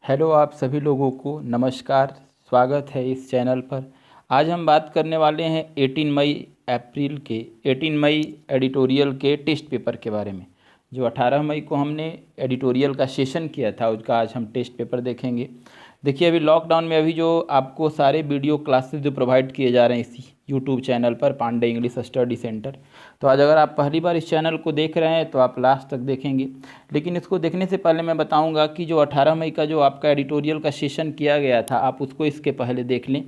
Hello आप सभी लोगों को नमस्कार। स्वागत है इस चैनल पर। आज हम बात करने वाले हैं 18 मई एडिटोरियल के टेस्ट पेपर के बारे में। जो 18 मई को हमने एडिटोरियल का सेशन किया था उसका आज हम टेस्ट पेपर देखेंगे। देखिए अभी लॉकडाउन में अभी जो आपको सारे वीडियो क्लासेस जो प्रोवाइड किए जा रहे हैं इसी यूट्यूब चैनल पर पांडे इंग्लिश स्टडी सेंटर, तो आज अगर आप पहली बार इस चैनल को देख रहे हैं तो आप लास्ट तक देखेंगे। लेकिन इसको देखने से पहले मैं बताऊंगा कि जो 18 मई का जो आपका एडिटोरियल का सेशन किया गया था आप उसको इसके पहले देख लें।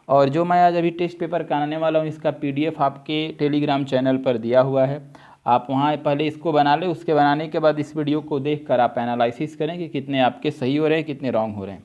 और जो मैं आज अभी टेस्ट पेपर कराने वाला हूँ इसका PDF आपके टेलीग्राम चैनल पर दिया हुआ है। आप वहाँ पहले इसको बना लें, उसके बनाने के बाद इस वीडियो को देख कर आप एनालिसिस करें कि कितने आपके सही हो रहे हैं कितने रॉन्ग हो रहे हैं।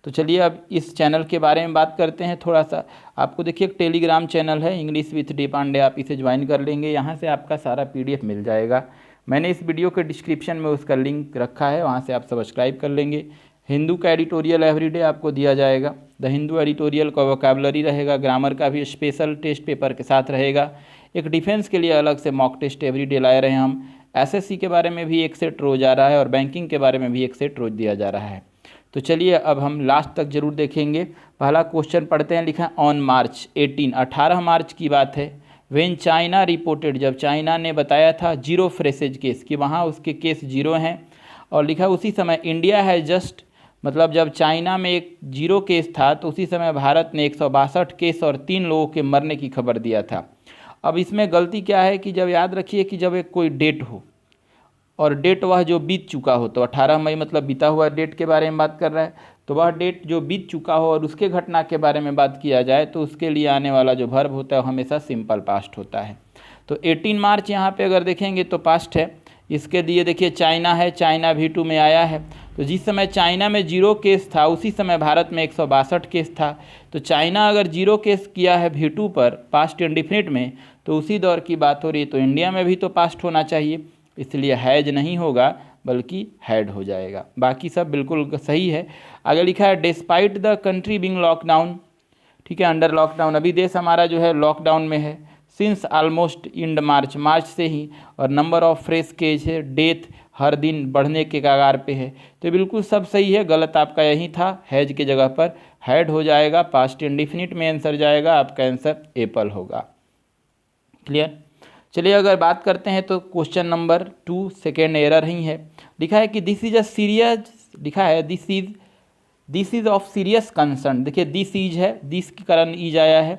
तो चलिए अब इस चैनल के बारे में बात करते हैं थोड़ा सा। आपको देखिए एक टेलीग्राम चैनल है इंग्लिश विथ डी पांडे, आप इसे ज्वाइन कर लेंगे। यहाँ से आपका सारा PDF मिल जाएगा। मैंने इस वीडियो के डिस्क्रिप्शन में उसका लिंक रखा है, वहाँ से आप सब्सक्राइब कर लेंगे। हिंदू का एडिटोरियल एवरीडे आपको दिया जाएगा। द हिंदू एडिटोरियल का वोकैबुलरी रहेगा, ग्रामर का भी स्पेशल टेस्ट पेपर के साथ रहेगा। एक डिफेंस के लिए अलग से मॉक टेस्ट एवरीडे लाए रहे हैं हम। SSC के बारे में भी एक सेट रोज आ रहा है और बैंकिंग के बारे में भी एक सेट रोज दिया जा रहा है। तो चलिए अब हम लास्ट तक जरूर देखेंगे। पहला क्वेश्चन पढ़ते हैं। लिखा है ऑन मार्च 18 मार्च की बात है। व्हेन चाइना रिपोर्टेड, जब चाइना ने बताया था जीरो फ्रेसेज केस कि वहाँ उसके केस जीरो हैं। और लिखा उसी समय इंडिया है जस्ट, मतलब जब चाइना में एक जीरो केस था तो उसी समय भारत ने 162 केस और 3 लोगों के मरने की खबर दिया था। अब इसमें गलती क्या है कि जब याद रखिए कि जब एक कोई डेट हो और डेट वह जो बीत चुका हो, तो 18 मई मतलब बीता हुआ डेट के बारे में बात कर रहा है, तो वह डेट जो बीत चुका हो और उसके घटना के बारे में बात किया जाए तो उसके लिए आने वाला जो वर्ब होता है वो हमेशा सिंपल पास्ट होता है। तो 18 मार्च यहाँ पे अगर देखेंगे तो पास्ट है। इसके दिए देखिए चाइना है, चाइना V2 में आया है। तो जिस समय चाइना में जीरो केस था उसी समय भारत में 162 केस था। तो चाइना अगर जीरो केस किया है V2 पर पास्ट इंडिफिनिट में तो उसी दौर की बात हो रही है, तो इंडिया में भी तो पास्ट होना चाहिए, इसलिए हैज नहीं होगा बल्कि हैड हो जाएगा। बाकी सब बिल्कुल सही है। आगे लिखा है despite the country being lockdown, ठीक है, अंडर लॉकडाउन, अभी देश हमारा जो है लॉकडाउन में है। सिंस ऑलमोस्ट इंड मार्च, मार्च से ही। और नंबर ऑफ फ्रेश केस है, डेथ हर दिन बढ़ने के कगार पे है। तो बिल्कुल सब सही है, गलत आपका यही था, हैज की जगह पर हैड हो जाएगा। पास्ट इंडिफिनिट में आंसर जाएगा, आपका आंसर एप्पल होगा। क्लियर। चलिए अगर बात करते हैं तो क्वेश्चन नंबर 2 सेकेंड एरर ही है। लिखा है कि दिस इज अ सीरियस, लिखा है this is of serious concern. देखिए दिस इज है, दिस के कारण ईज आया है।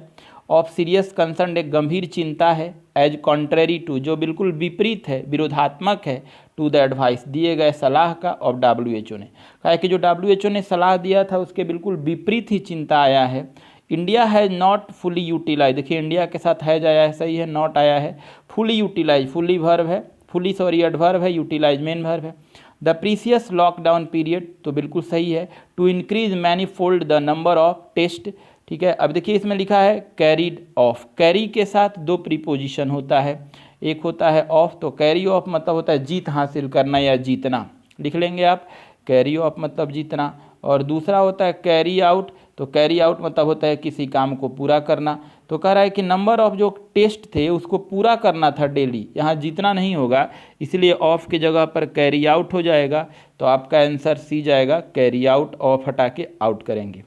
ऑफ सीरियस कंसर्न एक गंभीर चिंता है। एज कॉन्ट्रेरी टू जो बिल्कुल विपरीत है, विरोधात्मक है। टू द एडवाइस दिए गए सलाह का ऑफ WHO ने। कहा है कि जो WHO ने सलाह दिया था उसके बिल्कुल विपरीत ही चिंता आया है। India has not fully utilise, देखिए इंडिया के साथ हैज आया है, सही है, नॉट आया है। फुली यूटिलाइज, फुली वर्ब है, फुली सॉरी एडवर्ब है, यूटिलाइज मेन वर्ब है। द प्रीसियस लॉकडाउन पीरियड तो बिल्कुल सही है। To increase manifold the number of test, ठीक है। अब देखिए इसमें लिखा है कैरीड ऑफ, कैरी के साथ 2 प्रीपोजिशन होता है, एक होता है ऑफ, तो कैरी ऑफ मतलब होता है जीत हासिल करना या जीतना, लिख लेंगे आप, कैरी ऑफ मतलब जीतना। और दूसरा होता है कैरी आउट, तो कैरी आउट मतलब होता है किसी काम को पूरा करना। तो कह रहा है कि नंबर ऑफ जो टेस्ट थे उसको पूरा करना था डेली, यहाँ जीतना नहीं होगा, इसलिए ऑफ की जगह पर कैरी आउट हो जाएगा। तो आपका आंसर सी जाएगा, कैरी आउट, ऑफ हटा के आउट करेंगे।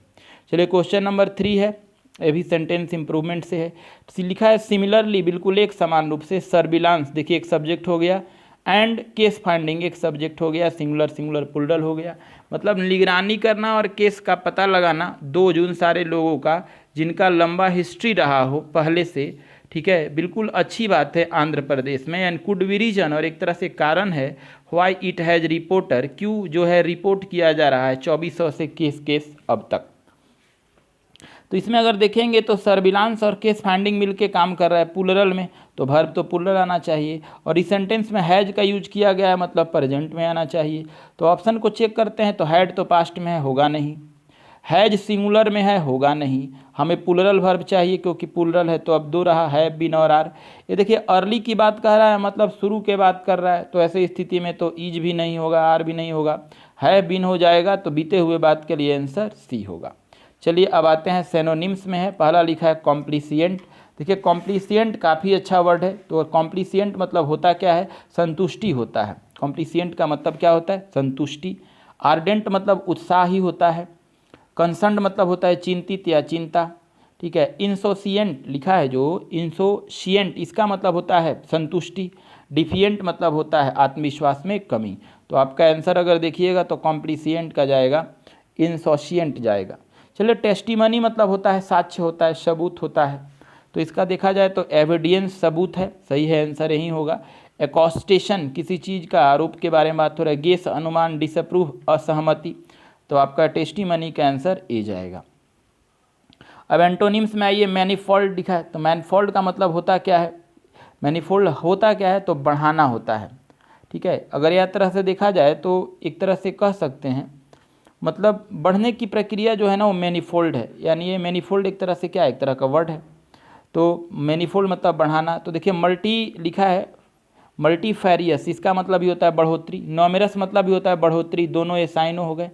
चलिए क्वेश्चन नंबर 3 है, ये भी सेंटेंस इंप्रूवमेंट से है। लिखा है सिमिलरली, बिल्कुल एक समान रूप से। सर्विलांस देखिए एक सब्जेक्ट हो गया, एंड केस फाइंडिंग एक सब्जेक्ट हो गया, सिंगुलर सिंगुलर प्लूरल हो गया। मतलब निगरानी करना और केस का पता लगाना, 2 जून सारे लोगों का जिनका लंबा हिस्ट्री रहा हो पहले से, ठीक है, बिल्कुल अच्छी बात है आंध्र प्रदेश में। एंड कुड बी रीजन, और एक तरह से कारण है, व्हाई इट हैज़ रिपोर्टर, क्यों जो है रिपोर्ट किया जा रहा है 2400 से केस अब तक। तो इसमें अगर देखेंगे तो सर्विलांस और केस फाइंडिंग मिलके काम कर रहा है प्लूरल में, तो वर्ब तो प्लूरल आना चाहिए। और इस सेंटेंस में हैज का यूज किया गया है, मतलब प्रेजेंट में आना चाहिए। तो ऑप्शन को चेक करते हैं, तो हैड तो पास्ट में है, होगा नहीं। हैज सिंगुलर में है, होगा नहीं। हमें प्लूरल वर्ब चाहिए क्योंकि प्लूरल है, तो अब 2 रहा, है, बीन और आर। ये देखिए अर्ली की बात कर रहा है, मतलब शुरू के बात कर रहा है, तो ऐसे स्थिति में तो ईज भी नहीं होगा, आर भी नहीं होगा, है बीन हो जाएगा। तो बीते हुए बात के लिए आंसर सी होगा। चलिए अब आते हैं सेनोनिम्स में है। पहला लिखा है कॉम्प्लिसिएंट। देखिए कॉम्प्लिसिएंट काफ़ी अच्छा वर्ड है। तो कॉम्प्लिसिएंट मतलब होता क्या है, संतुष्टि होता है। कॉम्प्लिसिएंट का मतलब क्या होता है, संतुष्टि। आर्डेंट मतलब उत्साही होता है। कंसर्न्ड मतलब होता है चिंतित या चिंता, ठीक है। इंसोशिएंट लिखा है जो, इंसोशिएंट इसका मतलब होता है संतुष्टि। डिफिएंट मतलब होता है आत्मविश्वास में कमी। तो आपका आंसर अगर देखिएगा तो कॉम्प्लिसिएंट का जाएगा, इंसोशिएंट जाएगा। चलिए, टेस्टिमनी मतलब होता है साक्ष्य होता है, सबूत होता है। तो इसका देखा जाए तो एविडेंस सबूत है, सही है, आंसर यही होगा। एकॉस्टेशन किसी चीज़ का आरोप के बारे में बात हो रहा है। गेस अनुमान, डिसअप्रूव असहमति। तो आपका टेस्टिमनी का आंसर ए जाएगा। अब एंटोनिम्स में आइए, मैनिफोल्ड लिखा है। तो मैनिफोल्ड का मतलब होता क्या है, मैनिफोल्ड होता क्या है, तो बढ़ाना होता है, ठीक है। अगर यह तरह से देखा जाए तो एक तरह से कह सकते हैं, मतलब बढ़ने की प्रक्रिया जो है ना वो मैनिफोल्ड है, यानी ये मैनिफोल्ड एक तरह से क्या है, एक तरह का वर्ड है। तो मैनिफोल्ड मतलब बढ़ाना। तो देखिए मल्टी लिखा है, मल्टीफेरियस इसका मतलब भी होता है बढ़ोतरी। नॉमेरस मतलब भी होता है बढ़ोतरी, दोनों ये साइनो हो गए।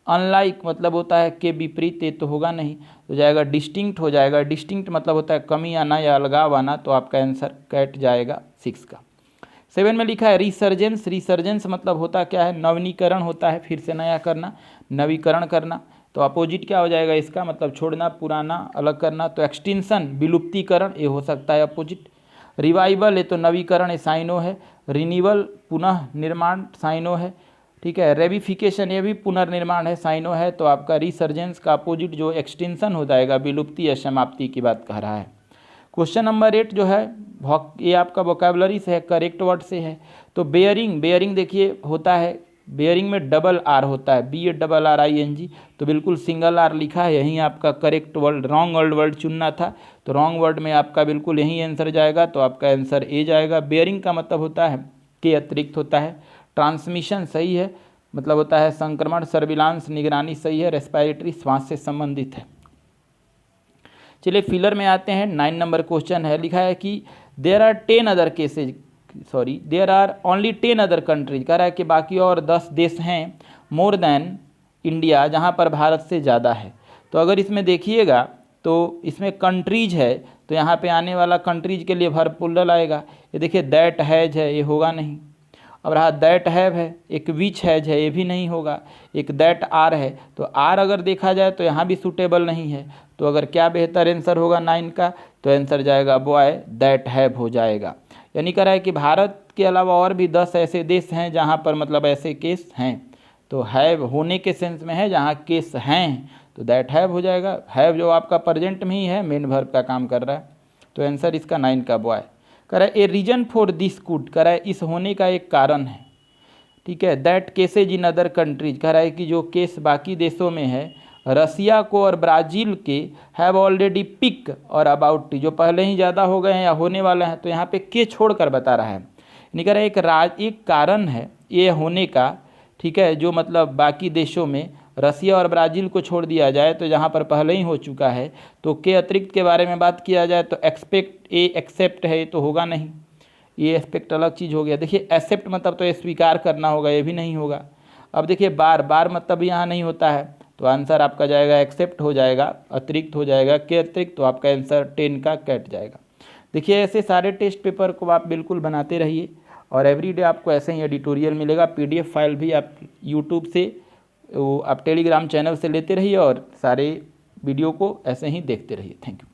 अनलाइक मतलब होता है के विपरीत, ये तो होगा नहीं, तो जाएगा डिस्टिंक्ट हो जाएगा। डिस्टिंक्ट मतलब होता है कमी आना या अलगाव आना, तो आपका आंसर कैट जाएगा 6 का। 7 में लिखा है रिसर्जेंस। रिसर्जेंस मतलब होता क्या है, नवीनीकरण होता है, फिर से नया करना, नवीकरण करना। तो अपोजिट क्या हो जाएगा इसका, मतलब छोड़ना, पुराना, अलग करना। तो एक्सटिंक्शन विलुप्तीकरण, ये हो सकता है अपोजिट। रिवाइवल ये तो नवीकरण, ये साइनो है। रिन्यूअल पुनः निर्माण, साइनो है, ठीक है। रेविफिकेशन ये भी पुनर्निर्माण है, साइनो है। तो आपका रिसर्जेंस का अपोजिट जो एक्सटिंक्शन हो जाएगा, विलुप्ति या समाप्ति की बात कह रहा है। क्वेश्चन नंबर 8 जो है ये आपका वोकैबुलरी से है, करेक्ट वर्ड से है। तो बेयरिंग, बेयरिंग देखिए होता है, बेयरिंग में डबल आर होता है, BARRING, तो बिल्कुल सिंगल आर लिखा है, यहीं आपका करेक्ट वर्ड, रॉन्ग वर्ड चुनना था, तो रॉन्ग वर्ड में आपका बिल्कुल यही आंसर जाएगा। तो आपका आंसर ए जाएगा। बेयरिंग का मतलब होता है के अतिरिक्त होता है। ट्रांसमिशन सही है, मतलब होता है संक्रमण। सर्विलांस निगरानी सही है। रेस्पिरेटरी श्वास से संबंधित है। चलिए फिलर में आते हैं। 9 नंबर क्वेश्चन है, लिखा है कि there are 10 other cases, sorry there are only 10 other countries, कह रहा है कि बाकी और 10 देश हैं मोर देन इंडिया, जहाँ पर भारत से ज़्यादा है। तो अगर इसमें देखिएगा तो इसमें कंट्रीज है, तो यहाँ पे आने वाला कंट्रीज के लिए वर्ब प्लूरल आएगा। ये देखिए दैट हैज है, ये होगा नहीं। अब रहा दैट हैव है, एक विच हैज है, ये भी नहीं होगा। एक दैट आर है, तो आर अगर देखा जाए तो यहाँ भी सूटेबल नहीं है। तो अगर क्या बेहतर आंसर होगा 9 का, तो आंसर जाएगा बॉय दैट हैव हो जाएगा। यानी कह रहा है कि भारत के अलावा और भी 10 ऐसे देश हैं जहाँ पर मतलब ऐसे केस हैं। तो हैव होने के सेंस में है, जहाँ केस हैं तो दैट हैव हो जाएगा। हैव जो आपका प्रेजेंट में ही है, मेन वर्ब का काम कर रहा है। तो आंसर इसका 9 का बॉय। कह रहा है ए रीजन फॉर दिस कुड, कह रहा है इस होने का एक कारण है, ठीक है। That cases in other countries, कह रहा है कि जो केस बाकी देशों में है, रसिया को और ब्राज़ील के हैव ऑलरेडी पिक और अबाउट टी, जो पहले ही ज़्यादा हो गए हैं या होने वाले हैं। तो यहाँ पे के छोड़कर बता रहा है, यानी कह रहा है एक कारण है ये होने का, ठीक है, जो मतलब बाकी देशों में रसिया और ब्राज़ील को छोड़ दिया जाए तो जहाँ पर पहले ही हो चुका है। तो के अतिरिक्त के बारे में बात किया जाए तो एक्सपेक्ट, ए एक्सेप्ट है, ये तो होगा नहीं, ये एक्सपेक्ट अलग चीज़ हो गया। देखिए एक्सेप्ट मतलब तो ये स्वीकार करना होगा, ये भी नहीं होगा। अब देखिए बार बार मतलब भी यहाँ नहीं होता है, तो आंसर आपका जाएगा एक्सेप्ट हो जाएगा, अतिरिक्त हो जाएगा, के अतिरिक्त। तो आपका आंसर 10 का कैट जाएगा। देखिए ऐसे सारे टेस्ट पेपर को आप बिल्कुल बनाते रहिए, और एवरीडे आपको ऐसे ही एडिटोरियल मिलेगा। PDF फाइल भी आप यूट्यूब से, आप टेलीग्राम चैनल से लेते रहिए, और सारे वीडियो को ऐसे ही देखते रहिए। Thank you.